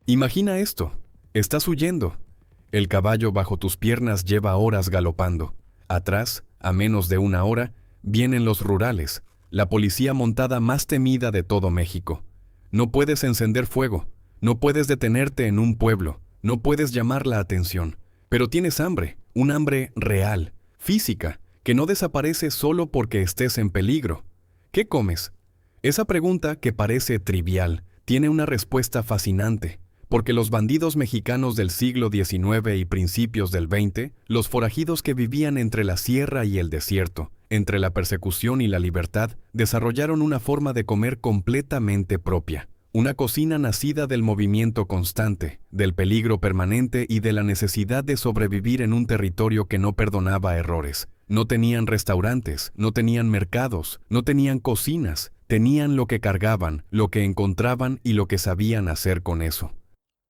Imagina esto. Estás huyendo. El caballo bajo tus piernas lleva horas galopando. Atrás, a menos de una hora, vienen los rurales, la policía montada más temida de todo México. No puedes encender fuego, no puedes detenerte en un pueblo, no puedes llamar la atención, pero tienes hambre, un hambre real, física, que no desaparece solo porque estés en peligro. ¿Qué comes? Esa pregunta, que parece trivial, tiene una respuesta fascinante, porque los bandidos mexicanos del siglo XIX y principios del XX, los forajidos que vivían entre la sierra y el desierto, entre la persecución y la libertad, desarrollaron una forma de comer completamente propia. Una cocina nacida del movimiento constante, del peligro permanente y de la necesidad de sobrevivir en un territorio que no perdonaba errores. No tenían restaurantes, no tenían mercados, no tenían cocinas, tenían lo que cargaban, lo que encontraban y lo que sabían hacer con eso.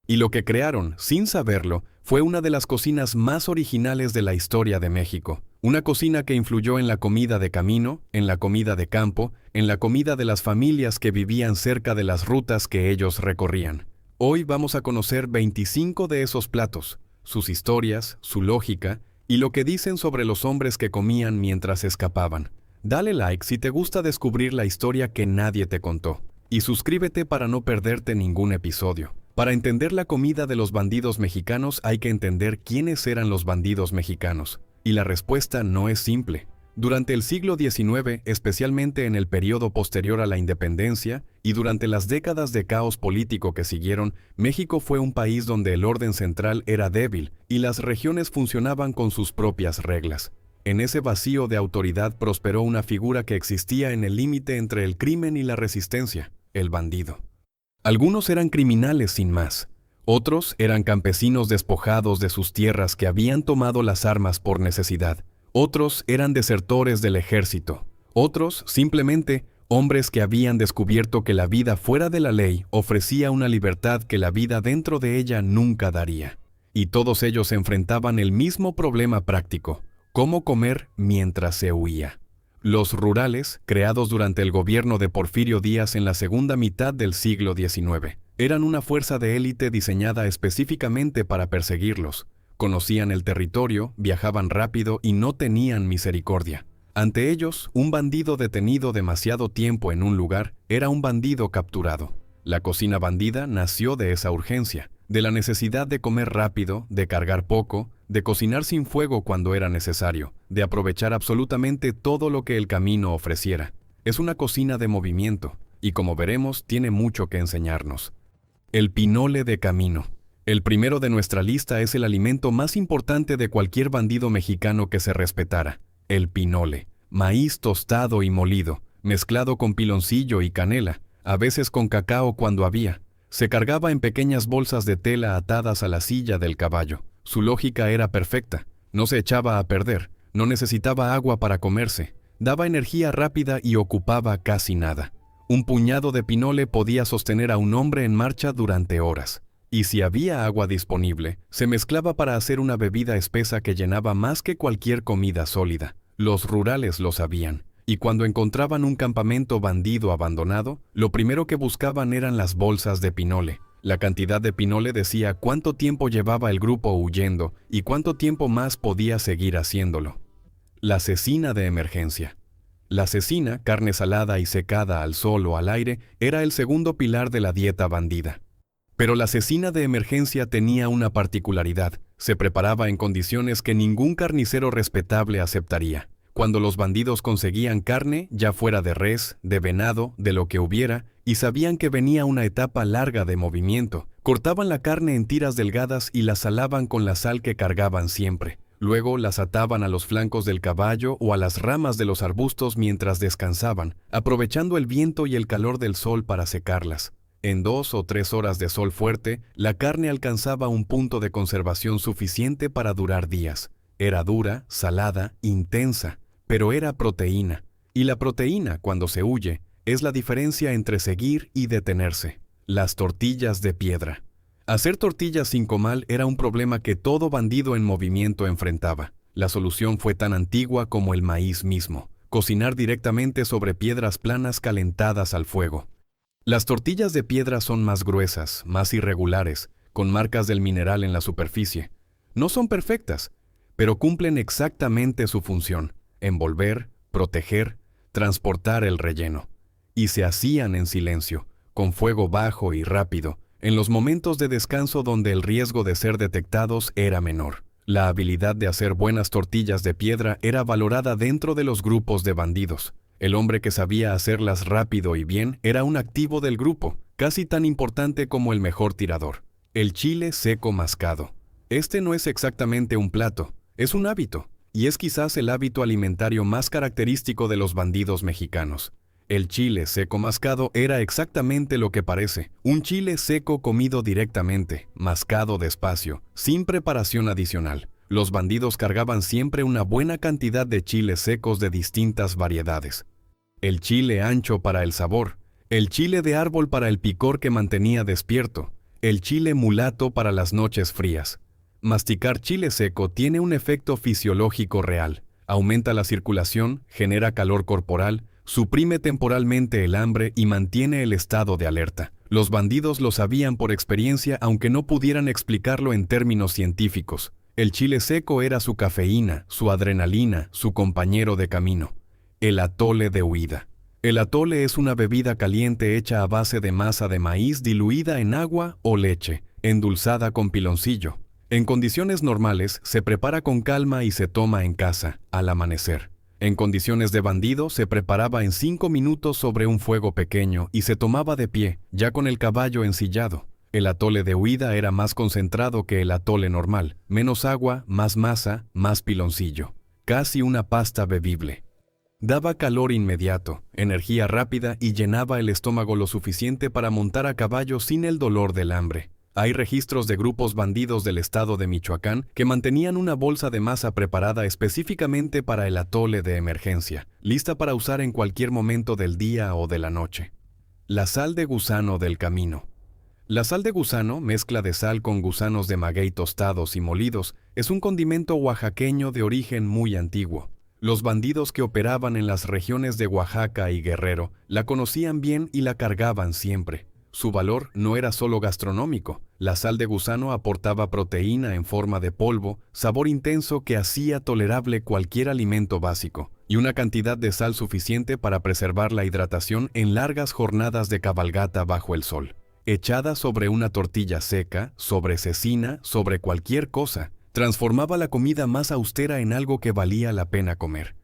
Y lo que crearon, sin saberlo, fue una de las cocinas más originales de la historia de México. Una cocina que influyó en la comida de camino, en la comida de campo, en la comida de las familias que vivían cerca de las rutas que ellos recorrían. Hoy vamos a conocer 25 de esos platos, sus historias, su lógica y lo que dicen sobre los hombres que comían mientras escapaban. Dale like si te gusta descubrir la historia que nadie te contó. Y suscríbete para no perderte ningún episodio. Para entender la comida de los bandidos mexicanos hay que entender quiénes eran los bandidos mexicanos. Y la respuesta no es simple. Durante el siglo XIX, especialmente en el periodo posterior a la independencia, y durante las décadas de caos político que siguieron, México fue un país donde el orden central era débil y las regiones funcionaban con sus propias reglas. En ese vacío de autoridad prosperó una figura que existía en el límite entre el crimen y la resistencia: el bandido. Algunos eran criminales sin más. Otros eran campesinos despojados de sus tierras que habían tomado las armas por necesidad. Otros eran desertores del ejército. Otros, simplemente, hombres que habían descubierto que la vida fuera de la ley ofrecía una libertad que la vida dentro de ella nunca daría. Y todos ellos enfrentaban el mismo problema práctico: cómo comer mientras se huía. Los rurales, creados durante el gobierno de Porfirio Díaz en la segunda mitad del siglo XIX, eran una fuerza de élite diseñada específicamente para perseguirlos. Conocían el territorio, viajaban rápido y no tenían misericordia. Ante ellos, un bandido detenido demasiado tiempo en un lugar era un bandido capturado. La cocina bandida nació de esa urgencia, de la necesidad de comer rápido, de cargar poco, de cocinar sin fuego cuando era necesario, de aprovechar absolutamente todo lo que el camino ofreciera. Es una cocina de movimiento, y como veremos, tiene mucho que enseñarnos. El pinole de camino. El primero de nuestra lista es el alimento más importante de cualquier bandido mexicano que se respetara: el pinole. Maíz tostado y molido, mezclado con piloncillo y canela, a veces con cacao cuando había. Se cargaba en pequeñas bolsas de tela atadas a la silla del caballo. Su lógica era perfecta. No se echaba a perder, no necesitaba agua para comerse, daba energía rápida y ocupaba casi nada. Un puñado de pinole podía sostener a un hombre en marcha durante horas. Y si había agua disponible, se mezclaba para hacer una bebida espesa que llenaba más que cualquier comida sólida. Los rurales lo sabían, y cuando encontraban un campamento bandido abandonado, lo primero que buscaban eran las bolsas de pinole. La cantidad de pinole decía cuánto tiempo llevaba el grupo huyendo y cuánto tiempo más podía seguir haciéndolo. La cecina de emergencia. La cecina, carne salada y secada al sol o al aire, era el segundo pilar de la dieta bandida. Pero la cecina de emergencia tenía una particularidad: se preparaba en condiciones que ningún carnicero respetable aceptaría. Cuando los bandidos conseguían carne, ya fuera de res, de venado, de lo que hubiera, y sabían que venía una etapa larga de movimiento, cortaban la carne en tiras delgadas y la salaban con la sal que cargaban siempre. Luego las ataban a los flancos del caballo o a las ramas de los arbustos mientras descansaban, aprovechando el viento y el calor del sol para secarlas. En 2 o 3 horas de sol fuerte, la carne alcanzaba un punto de conservación suficiente para durar días. Era dura, salada, intensa, pero era proteína. Y la proteína, cuando se huye, es la diferencia entre seguir y detenerse. Las tortillas de piedra. Hacer tortillas sin comal era un problema que todo bandido en movimiento enfrentaba. La solución fue tan antigua como el maíz mismo: cocinar directamente sobre piedras planas calentadas al fuego. Las tortillas de piedra son más gruesas, más irregulares, con marcas del mineral en la superficie. No son perfectas, pero cumplen exactamente su función: envolver, proteger, transportar el relleno. Y se hacían en silencio, con fuego bajo y rápido, en los momentos de descanso donde el riesgo de ser detectados era menor. La habilidad de hacer buenas tortillas de piedra era valorada dentro de los grupos de bandidos. El hombre que sabía hacerlas rápido y bien era un activo del grupo, casi tan importante como el mejor tirador. El chile seco mascado. Este no es exactamente un plato, es un hábito, y es quizás el hábito alimentario más característico de los bandidos mexicanos. El chile seco mascado era exactamente lo que parece: un chile seco comido directamente, mascado despacio, sin preparación adicional. Los bandidos cargaban siempre una buena cantidad de chiles secos de distintas variedades. El chile ancho para el sabor, el chile de árbol para el picor que mantenía despierto, el chile mulato para las noches frías. Masticar chile seco tiene un efecto fisiológico real. Aumenta la circulación, genera calor corporal, suprime temporalmente el hambre y mantiene el estado de alerta. Los bandidos lo sabían por experiencia, aunque no pudieran explicarlo en términos científicos. El chile seco era su cafeína, su adrenalina, su compañero de camino. El atole de huida. El atole es una bebida caliente hecha a base de masa de maíz diluida en agua o leche, endulzada con piloncillo. En condiciones normales se prepara con calma y se toma en casa, al amanecer. En condiciones de bandido se preparaba en 5 minutos sobre un fuego pequeño y se tomaba de pie, ya con el caballo ensillado. El atole de huida era más concentrado que el atole normal: menos agua, más masa, más piloncillo. Casi una pasta bebible. Daba calor inmediato, energía rápida y llenaba el estómago lo suficiente para montar a caballo sin el dolor del hambre. Hay registros de grupos bandidos del estado de Michoacán que mantenían una bolsa de masa preparada específicamente para el atole de emergencia, lista para usar en cualquier momento del día o de la noche. La sal de gusano del camino. La sal de gusano, mezcla de sal con gusanos de maguey tostados y molidos, es un condimento oaxaqueño de origen muy antiguo. Los bandidos que operaban en las regiones de Oaxaca y Guerrero la conocían bien y la cargaban siempre. Su valor no era solo gastronómico. La sal de gusano aportaba proteína en forma de polvo, sabor intenso que hacía tolerable cualquier alimento básico, y una cantidad de sal suficiente para preservar la hidratación en largas jornadas de cabalgata bajo el sol. Echada sobre una tortilla seca, sobre cecina, sobre cualquier cosa, transformaba la comida más austera en algo que valía la pena comer.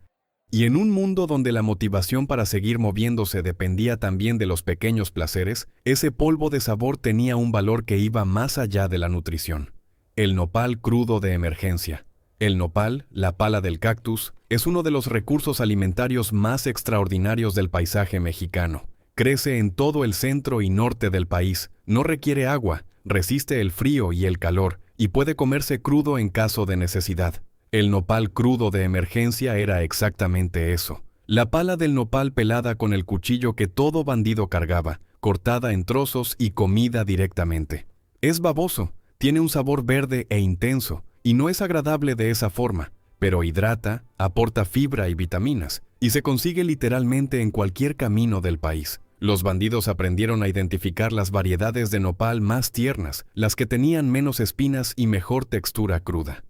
Y en un mundo donde la motivación para seguir moviéndose dependía también de los pequeños placeres, ese polvo de sabor tenía un valor que iba más allá de la nutrición. El nopal crudo de emergencia. El nopal, la pala del cactus, es uno de los recursos alimentarios más extraordinarios del paisaje mexicano. Crece en todo el centro y norte del país, no requiere agua, resiste el frío y el calor, y puede comerse crudo en caso de necesidad. El nopal crudo de emergencia era exactamente eso: la pala del nopal pelada con el cuchillo que todo bandido cargaba, cortada en trozos y comida directamente. Es baboso, tiene un sabor verde e intenso, y no es agradable de esa forma, pero hidrata, aporta fibra y vitaminas, y se consigue literalmente en cualquier camino del país. Los bandidos aprendieron a identificar las variedades de nopal más tiernas, las que tenían menos espinas y mejor textura cruda.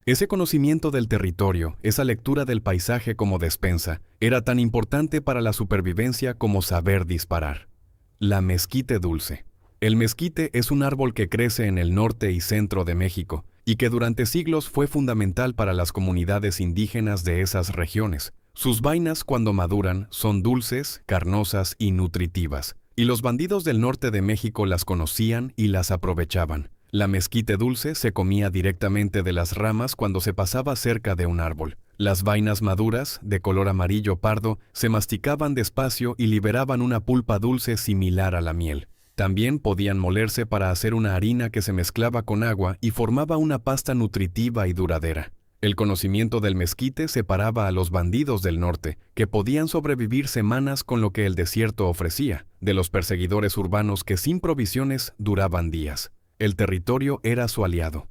Ese conocimiento del territorio, esa lectura del paisaje como despensa, era tan importante para la supervivencia como saber disparar. La mezquite dulce. El mezquite es un árbol que crece en el norte y centro de México, y que durante siglos fue fundamental para las comunidades indígenas de esas regiones. Sus vainas, cuando maduran, son dulces, carnosas y nutritivas, y los bandidos del norte de México las conocían y las aprovechaban. La mezquite dulce se comía directamente de las ramas cuando se pasaba cerca de un árbol. Las vainas maduras, de color amarillo pardo, se masticaban despacio y liberaban una pulpa dulce similar a la miel. También podían molerse para hacer una harina que se mezclaba con agua y formaba una pasta nutritiva y duradera. El conocimiento del mezquite separaba a los bandidos del norte, que podían sobrevivir semanas con lo que el desierto ofrecía, de los perseguidores urbanos que sin provisiones duraban días. El territorio era su aliado.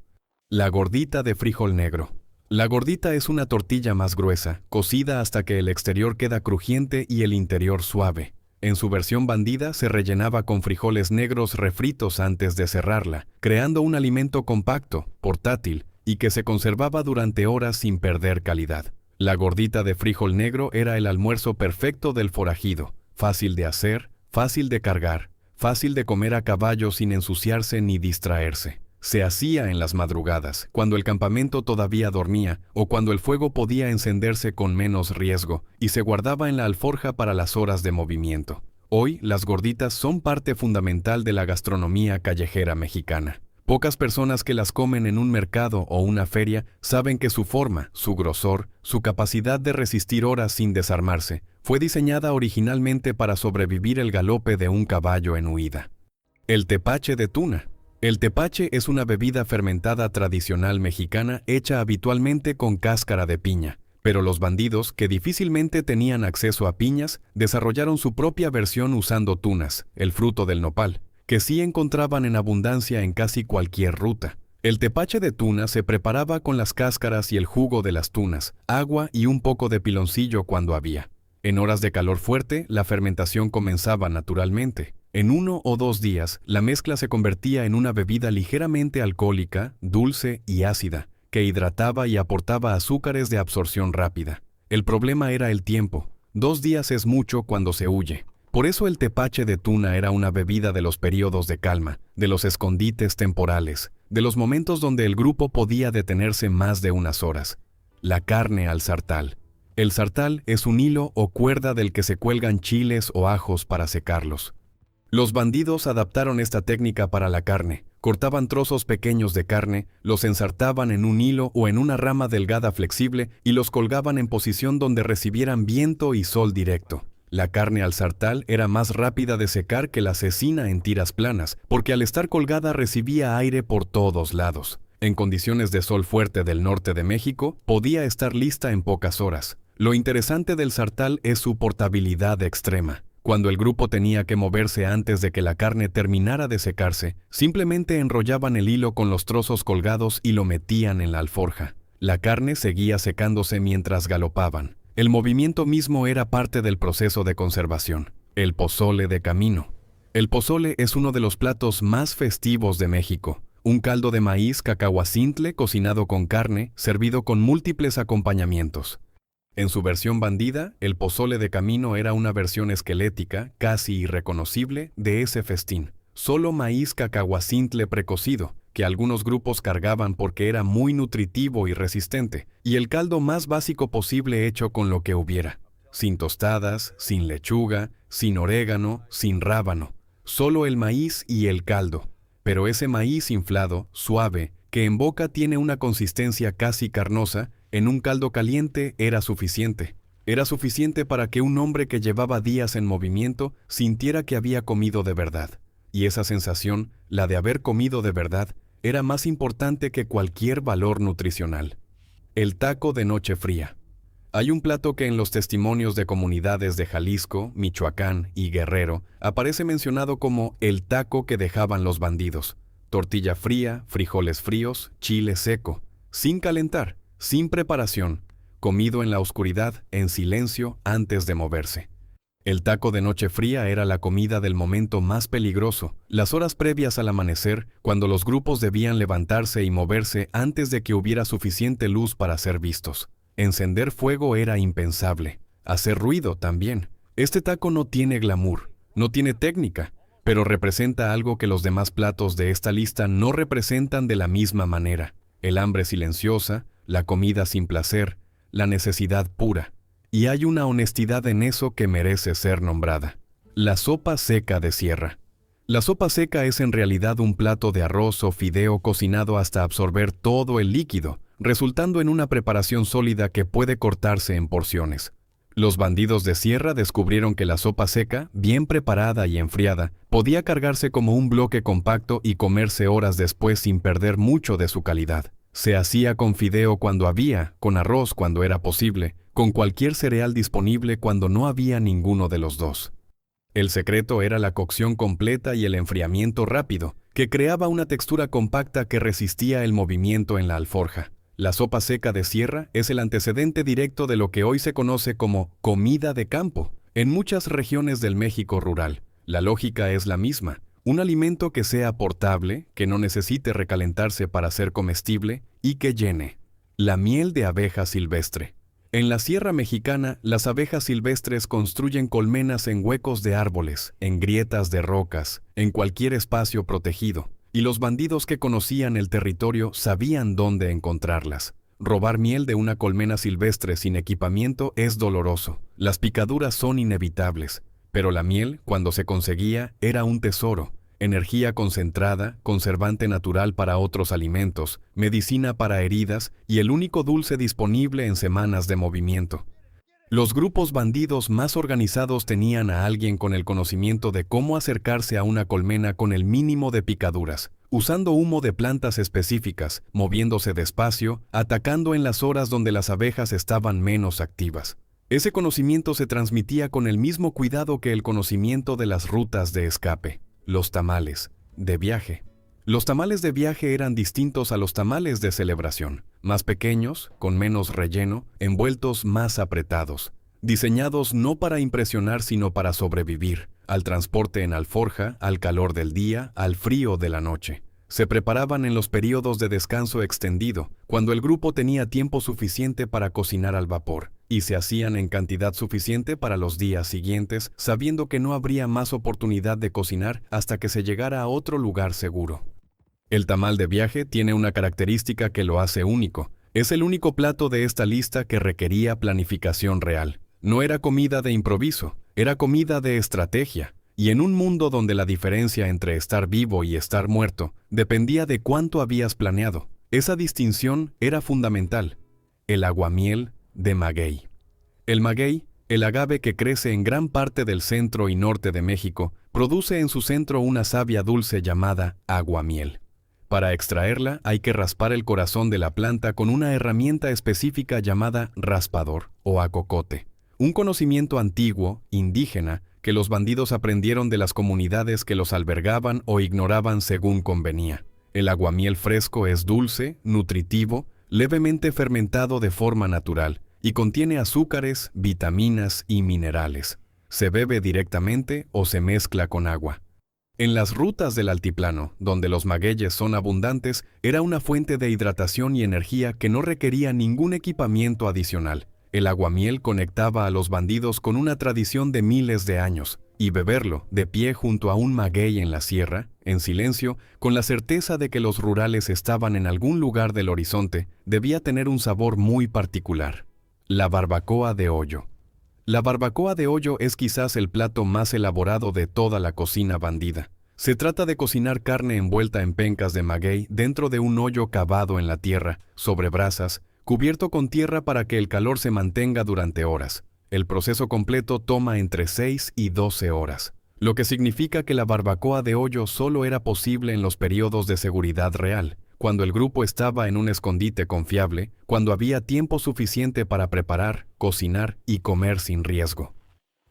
La gordita de frijol negro. La gordita es una tortilla más gruesa, cocida hasta que el exterior queda crujiente y el interior suave. En su versión bandida se rellenaba con frijoles negros refritos antes de cerrarla, creando un alimento compacto, portátil y que se conservaba durante horas sin perder calidad. La gordita de frijol negro era el almuerzo perfecto del forajido, fácil de hacer, fácil de cargar, fácil de comer a caballo sin ensuciarse ni distraerse. Se hacía en las madrugadas, cuando el campamento todavía dormía o cuando el fuego podía encenderse con menos riesgo y se guardaba en la alforja para las horas de movimiento. Hoy, las gorditas son parte fundamental de la gastronomía callejera mexicana. Pocas personas que las comen en un mercado o una feria saben que su forma, su grosor, su capacidad de resistir horas sin desarmarse, fue diseñada originalmente para sobrevivir el galope de un caballo en huida. El tepache de tuna. El tepache es una bebida fermentada tradicional mexicana hecha habitualmente con cáscara de piña, pero los bandidos, que difícilmente tenían acceso a piñas, desarrollaron su propia versión usando tunas, el fruto del nopal, que sí encontraban en abundancia en casi cualquier ruta. El tepache de tuna se preparaba con las cáscaras y el jugo de las tunas, agua y un poco de piloncillo cuando había. En horas de calor fuerte, la fermentación comenzaba naturalmente. En 1 o 2 días, la mezcla se convertía en una bebida ligeramente alcohólica, dulce y ácida, que hidrataba y aportaba azúcares de absorción rápida. El problema era el tiempo. 2 días es mucho cuando se huye. Por eso el tepache de tuna era una bebida de los periodos de calma, de los escondites temporales, de los momentos donde el grupo podía detenerse más de unas horas. La carne al sartal. El sartal es un hilo o cuerda del que se cuelgan chiles o ajos para secarlos. Los bandidos adaptaron esta técnica para la carne. Cortaban trozos pequeños de carne, los ensartaban en un hilo o en una rama delgada flexible y los colgaban en posición donde recibieran viento y sol directo. La carne al sartal era más rápida de secar que la cecina en tiras planas, porque al estar colgada recibía aire por todos lados. En condiciones de sol fuerte del norte de México, podía estar lista en pocas horas. Lo interesante del sartal es su portabilidad extrema. Cuando el grupo tenía que moverse antes de que la carne terminara de secarse, simplemente enrollaban el hilo con los trozos colgados y lo metían en la alforja. La carne seguía secándose mientras galopaban. El movimiento mismo era parte del proceso de conservación. El pozole de camino. El pozole es uno de los platos más festivos de México. Un caldo de maíz cacahuacintle cocinado con carne, servido con múltiples acompañamientos. En su versión bandida, el pozole de camino era una versión esquelética, casi irreconocible, de ese festín. Solo maíz cacahuacintle precocido, que algunos grupos cargaban porque era muy nutritivo y resistente, y el caldo más básico posible hecho con lo que hubiera. Sin tostadas, sin lechuga, sin orégano, sin rábano. Solo el maíz y el caldo. Pero ese maíz inflado, suave, que en boca tiene una consistencia casi carnosa, en un caldo caliente era suficiente. Era suficiente para que un hombre que llevaba días en movimiento sintiera que había comido de verdad. Y esa sensación, la de haber comido de verdad, era más importante que cualquier valor nutricional. El taco de noche fría. Hay un plato que en los testimonios de comunidades de Jalisco, Michoacán y Guerrero aparece mencionado como el taco que dejaban los bandidos. Tortilla fría, frijoles fríos, chile seco, sin calentar, sin preparación, comido en la oscuridad, en silencio, antes de moverse. El taco de noche fría era la comida del momento más peligroso, las horas previas al amanecer, cuando los grupos debían levantarse y moverse antes de que hubiera suficiente luz para ser vistos. Encender fuego era impensable. Hacer ruido también. Este taco no tiene glamour, no tiene técnica, pero representa algo que los demás platos de esta lista no representan de la misma manera. El hambre silenciosa, la comida sin placer, la necesidad pura. Y hay una honestidad en eso que merece ser nombrada. La sopa seca de sierra. La sopa seca es en realidad un plato de arroz o fideo cocinado hasta absorber todo el líquido, resultando en una preparación sólida que puede cortarse en porciones. Los bandidos de sierra descubrieron que la sopa seca, bien preparada y enfriada, podía cargarse como un bloque compacto y comerse horas después sin perder mucho de su calidad. Se hacía con fideo cuando había, con arroz cuando era posible, con cualquier cereal disponible cuando no había ninguno de los dos. El secreto era la cocción completa y el enfriamiento rápido, que creaba una textura compacta que resistía el movimiento en la alforja. La sopa seca de sierra es el antecedente directo de lo que hoy se conoce como comida de campo. En muchas regiones del México rural, la lógica es la misma. Un alimento que sea portable, que no necesite recalentarse para ser comestible y que llene. La miel de abeja silvestre. En la Sierra Mexicana, las abejas silvestres construyen colmenas en huecos de árboles, en grietas de rocas, en cualquier espacio protegido, y los bandidos que conocían el territorio sabían dónde encontrarlas. Robar miel de una colmena silvestre sin equipamiento es doloroso. Las picaduras son inevitables, pero la miel, cuando se conseguía, era un tesoro. Energía concentrada, conservante natural para otros alimentos, medicina para heridas y el único dulce disponible en semanas de movimiento. Los grupos bandidos más organizados tenían a alguien con el conocimiento de cómo acercarse a una colmena con el mínimo de picaduras, usando humo de plantas específicas, moviéndose despacio, atacando en las horas donde las abejas estaban menos activas. Ese conocimiento se transmitía con el mismo cuidado que el conocimiento de las rutas de escape. Los tamales de viaje. Los tamales de viaje eran distintos a los tamales de celebración, más pequeños, con menos relleno, envueltos más apretados, diseñados no para impresionar sino para sobrevivir, al transporte en alforja, al calor del día, al frío de la noche. Se preparaban en los periodos de descanso extendido, cuando el grupo tenía tiempo suficiente para cocinar al vapor, y se hacían en cantidad suficiente para los días siguientes, sabiendo que no habría más oportunidad de cocinar hasta que se llegara a otro lugar seguro. El tamal de viaje tiene una característica que lo hace único. Es el único plato de esta lista que requería planificación real. No era comida de improviso, era comida de estrategia. Y en un mundo donde la diferencia entre estar vivo y estar muerto dependía de cuánto habías planeado, esa distinción era fundamental. El aguamiel de maguey. El maguey, el agave que crece en gran parte del centro y norte de México, produce en su centro una savia dulce llamada aguamiel. Para extraerla hay que raspar el corazón de la planta con una herramienta específica llamada raspador o acocote. Un conocimiento antiguo, indígena, que los bandidos aprendieron de las comunidades que los albergaban o ignoraban según convenía. El aguamiel fresco es dulce, nutritivo, levemente fermentado de forma natural y contiene azúcares, vitaminas y minerales. Se bebe directamente o se mezcla con agua. En las rutas del altiplano, donde los magueyes son abundantes, era una fuente de hidratación y energía que no requería ningún equipamiento adicional. El aguamiel conectaba a los bandidos con una tradición de miles de años, y beberlo, de pie junto a un maguey en la sierra, en silencio, con la certeza de que los rurales estaban en algún lugar del horizonte, debía tener un sabor muy particular. La barbacoa de hoyo. La barbacoa de hoyo es quizás el plato más elaborado de toda la cocina bandida. Se trata de cocinar carne envuelta en pencas de maguey dentro de un hoyo cavado en la tierra, sobre brasas, cubierto con tierra para que el calor se mantenga durante horas. El proceso completo toma entre 6 y 12 horas, lo que significa que la barbacoa de hoyo solo era posible en los periodos de seguridad real, cuando el grupo estaba en un escondite confiable, cuando había tiempo suficiente para preparar, cocinar y comer sin riesgo.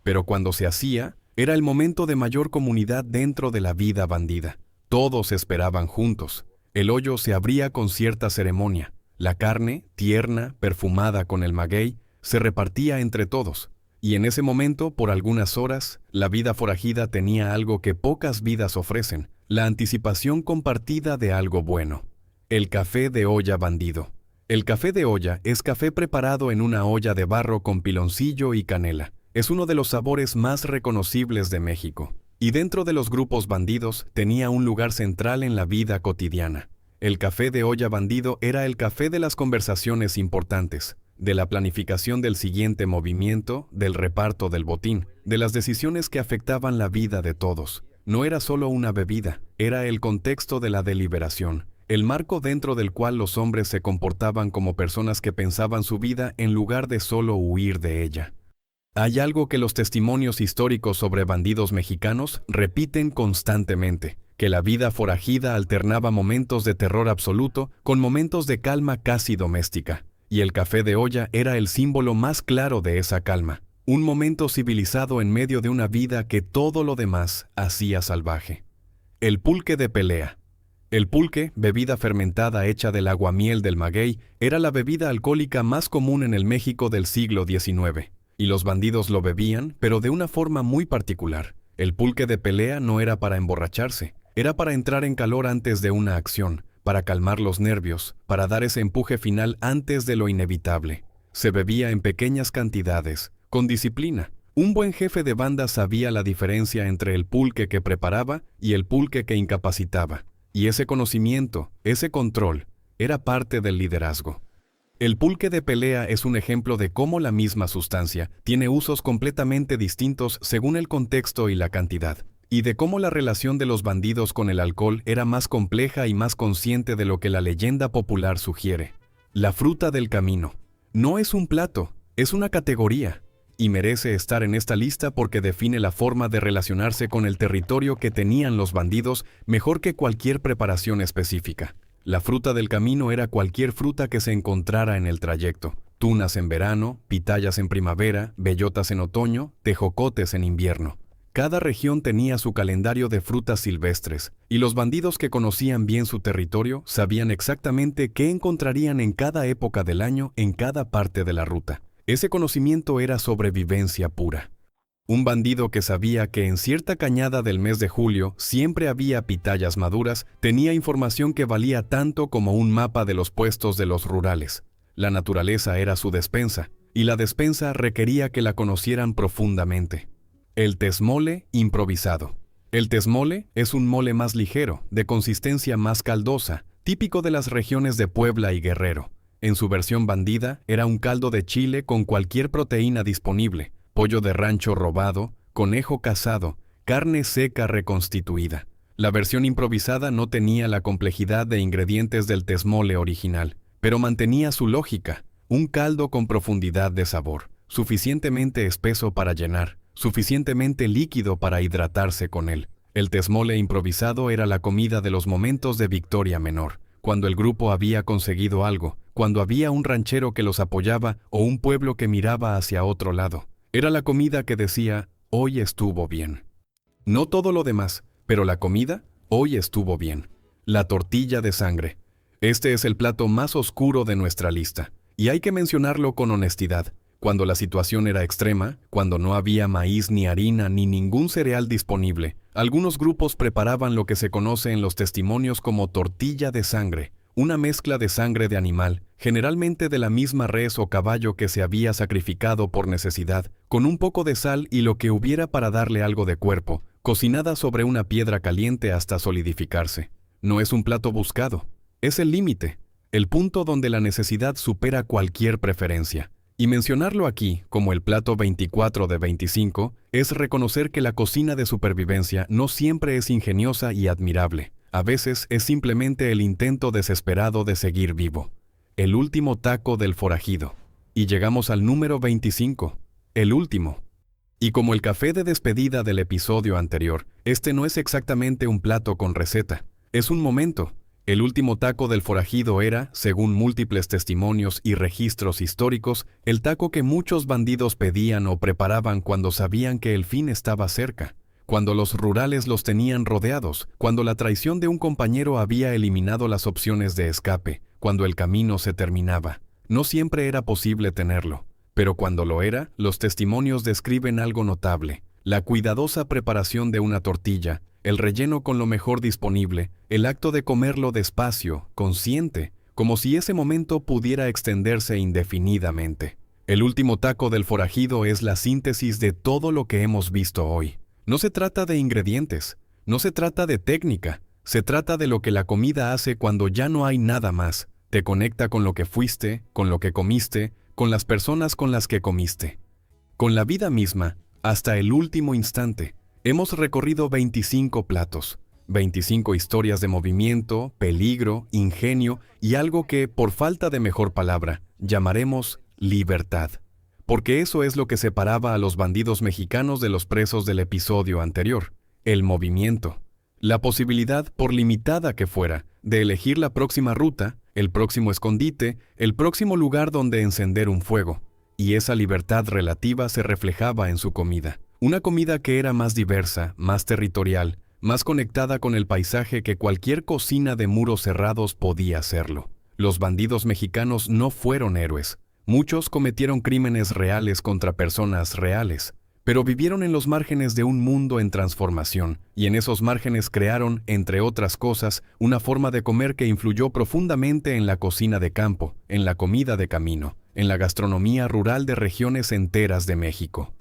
Pero cuando se hacía, era el momento de mayor comunidad dentro de la vida bandida. Todos esperaban juntos. El hoyo se abría con cierta ceremonia. La carne, tierna, perfumada con el maguey, se repartía entre todos, y en ese momento, por algunas horas, la vida forajida tenía algo que pocas vidas ofrecen, la anticipación compartida de algo bueno. El café de olla bandido. El café de olla es café preparado en una olla de barro con piloncillo y canela. Es uno de los sabores más reconocibles de México, y dentro de los grupos bandidos tenía un lugar central en la vida cotidiana. El café de olla bandido era el café de las conversaciones importantes, de la planificación del siguiente movimiento, del reparto del botín, de las decisiones que afectaban la vida de todos. No era solo una bebida, era el contexto de la deliberación, el marco dentro del cual los hombres se comportaban como personas que pensaban su vida en lugar de solo huir de ella. Hay algo que los testimonios históricos sobre bandidos mexicanos repiten constantemente, que la vida forajida alternaba momentos de terror absoluto con momentos de calma casi doméstica, y el café de olla era el símbolo más claro de esa calma, un momento civilizado en medio de una vida que todo lo demás hacía salvaje. El pulque de pelea. El pulque, bebida fermentada hecha del aguamiel del maguey, era la bebida alcohólica más común en el México del siglo XIX. Y los bandidos lo bebían, pero de una forma muy particular. El pulque de pelea no era para emborracharse, era para entrar en calor antes de una acción, para calmar los nervios, para dar ese empuje final antes de lo inevitable. Se bebía en pequeñas cantidades, con disciplina. Un buen jefe de banda sabía la diferencia entre el pulque que preparaba y el pulque que incapacitaba. Y ese conocimiento, ese control, era parte del liderazgo. El pulque de pelea es un ejemplo de cómo la misma sustancia tiene usos completamente distintos según el contexto y la cantidad, y de cómo la relación de los bandidos con el alcohol era más compleja y más consciente de lo que la leyenda popular sugiere. La fruta del camino. No es un plato, es una categoría, y merece estar en esta lista porque define la forma de relacionarse con el territorio que tenían los bandidos mejor que cualquier preparación específica. La fruta del camino era cualquier fruta que se encontrara en el trayecto. Tunas en verano, pitayas en primavera, bellotas en otoño, tejocotes en invierno. Cada región tenía su calendario de frutas silvestres, y los bandidos que conocían bien su territorio sabían exactamente qué encontrarían en cada época del año en cada parte de la ruta. Ese conocimiento era sobrevivencia pura. Un bandido que sabía que en cierta cañada del mes de julio siempre había pitayas maduras, tenía información que valía tanto como un mapa de los puestos de los rurales. La naturaleza era su despensa, y la despensa requería que la conocieran profundamente. El tesmole improvisado. El tesmole es un mole más ligero, de consistencia más caldosa, típico de las regiones de Puebla y Guerrero. En su versión bandida, era un caldo de chile con cualquier proteína disponible, pollo de rancho robado, conejo cazado, carne seca reconstituida. La versión improvisada no tenía la complejidad de ingredientes del tesmole original, pero mantenía su lógica, un caldo con profundidad de sabor, suficientemente espeso para llenar, suficientemente líquido para hidratarse con él. El tesmole improvisado era la comida de los momentos de victoria menor, cuando el grupo había conseguido algo, cuando había un ranchero que los apoyaba o un pueblo que miraba hacia otro lado. Era la comida que decía, hoy estuvo bien. No todo lo demás, pero la comida, hoy estuvo bien. La tortilla de sangre. Este es el plato más oscuro de nuestra lista, y hay que mencionarlo con honestidad. Cuando la situación era extrema, cuando no había maíz ni harina ni ningún cereal disponible, algunos grupos preparaban lo que se conoce en los testimonios como tortilla de sangre, una mezcla de sangre de animal, generalmente de la misma res o caballo que se había sacrificado por necesidad, con un poco de sal y lo que hubiera para darle algo de cuerpo, cocinada sobre una piedra caliente hasta solidificarse. No es un plato buscado, es el límite, el punto donde la necesidad supera cualquier preferencia. Y mencionarlo aquí, como el plato 24 de 25, es reconocer que la cocina de supervivencia no siempre es ingeniosa y admirable. A veces es simplemente el intento desesperado de seguir vivo. El último taco del forajido. Y llegamos al número 25, el último. Y como el café de despedida del episodio anterior, este no es exactamente un plato con receta, es un momento. El último taco del forajido era, según múltiples testimonios y registros históricos, el taco que muchos bandidos pedían o preparaban cuando sabían que el fin estaba cerca, cuando los rurales los tenían rodeados, cuando la traición de un compañero había eliminado las opciones de escape, cuando el camino se terminaba. No siempre era posible tenerlo, pero cuando lo era, los testimonios describen algo notable: la cuidadosa preparación de una tortilla, el relleno con lo mejor disponible, el acto de comerlo despacio, consciente, como si ese momento pudiera extenderse indefinidamente. El último taco del forajido es la síntesis de todo lo que hemos visto hoy. No se trata de ingredientes, no se trata de técnica, se trata de lo que la comida hace cuando ya no hay nada más. Te conecta con lo que fuiste, con lo que comiste, con las personas con las que comiste. Con la vida misma, hasta el último instante. Hemos recorrido 25 platos, 25 historias de movimiento, peligro, ingenio y algo que, por falta de mejor palabra, llamaremos libertad. Porque eso es lo que separaba a los bandidos mexicanos de los presos del episodio anterior: el movimiento. La posibilidad, por limitada que fuera, de elegir la próxima ruta, el próximo escondite, el próximo lugar donde encender un fuego. Y esa libertad relativa se reflejaba en su comida. Una comida que era más diversa, más territorial, más conectada con el paisaje que cualquier cocina de muros cerrados podía hacerlo. Los bandidos mexicanos no fueron héroes, Muchos cometieron crímenes reales contra personas reales, pero vivieron en los márgenes de un mundo en transformación, y en esos márgenes crearon, entre otras cosas, una forma de comer que influyó profundamente en la cocina de campo, en la comida de camino, en la gastronomía rural de regiones enteras de México.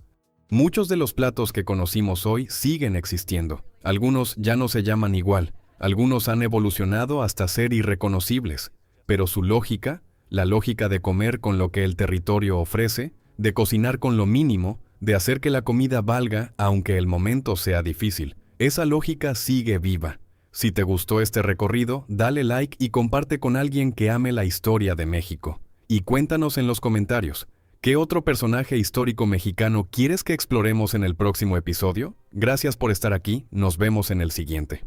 Muchos de los platos que conocimos hoy siguen existiendo. Algunos ya no se llaman igual, algunos han evolucionado hasta ser irreconocibles, pero su lógica, la lógica de comer con lo que el territorio ofrece, de cocinar con lo mínimo, de hacer que la comida valga aunque el momento sea difícil, esa lógica sigue viva. Si te gustó este recorrido, dale like y comparte con alguien que ame la historia de México. Y cuéntanos en los comentarios, ¿qué otro personaje histórico mexicano quieres que exploremos en el próximo episodio? Gracias por estar aquí, nos vemos en el siguiente.